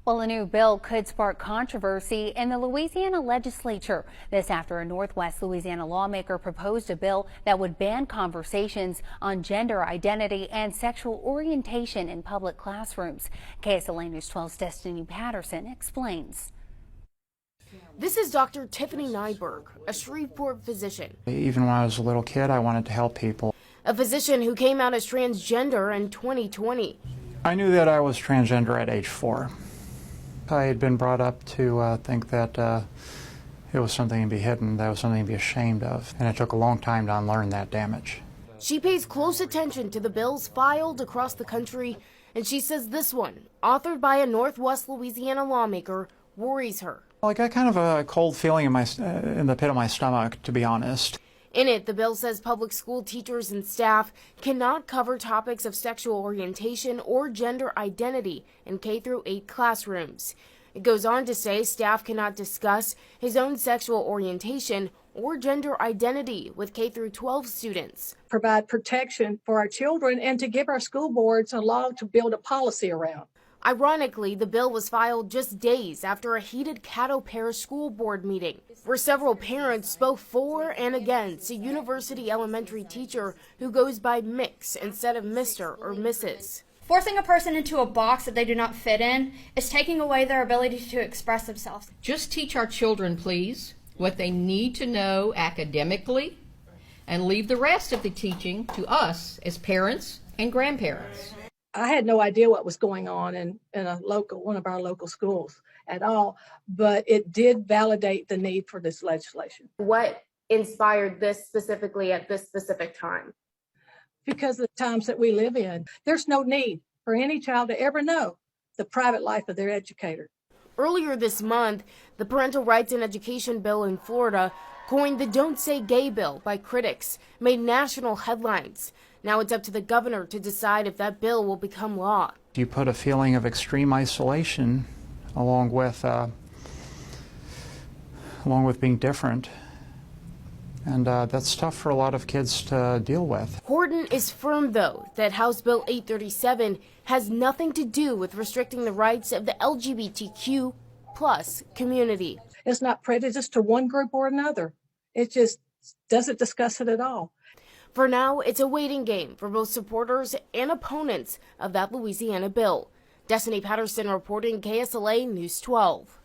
Well, a new bill could spark controversy in the Louisiana legislature. This after a Northwest Louisiana lawmaker proposed a bill that would ban conversations on gender identity and sexual orientation in public classrooms. KSLA News 12's Destiny Patterson explains. This is Dr. Tiffany Nyberg, a Shreveport physician. Even when I was a little kid, I wanted to help people. A physician who came out as transgender in 2020. I knew that I was transgender at age 4. I had been brought up to think that it was something to be hidden, that was something to be ashamed of, and it took a long time to unlearn that damage. She pays close attention to the bills filed across the country, and she says this one, authored by a Northwest Louisiana lawmaker, worries her. Well, I got kind of a cold feeling in the pit of my stomach, to be honest. In it, the bill says public school teachers and staff cannot cover topics of sexual orientation or gender identity in K-8 classrooms. It goes on to say staff cannot discuss his own sexual orientation or gender identity with K-12 students. Provide protection for our children and to give our school boards a law to build a policy around. Ironically, the bill was filed just days after a heated Caddo Parish School Board meeting, where several parents spoke for and against a University elementary teacher who goes by Mix instead of Mr. or Mrs. Forcing a person into a box that they do not fit in is taking away their ability to express themselves. Just teach our children, please, what they need to know academically, and leave the rest of the teaching to us as parents and grandparents. I had no idea what was going on in one of our local schools at all, but it did validate the need for this legislation. What inspired this specifically at this specific time? Because of the times that we live in, there's no need for any child to ever know the private life of their educator. Earlier this month, the Parental Rights and Education Bill in Florida, coined the Don't Say Gay bill by critics, made national headlines. Now it's up to the governor to decide if that bill will become law. You put a feeling of extreme isolation along with being different, and that's tough for a lot of kids to deal with. Horton is firm, though, that House Bill 837 has nothing to do with restricting the rights of the LGBTQ plus community. It's not prejudiced to one group or another. It just doesn't discuss it at all. For now, it's a waiting game for both supporters and opponents of that Louisiana bill. Destiny Patterson reporting, KSLA News 12.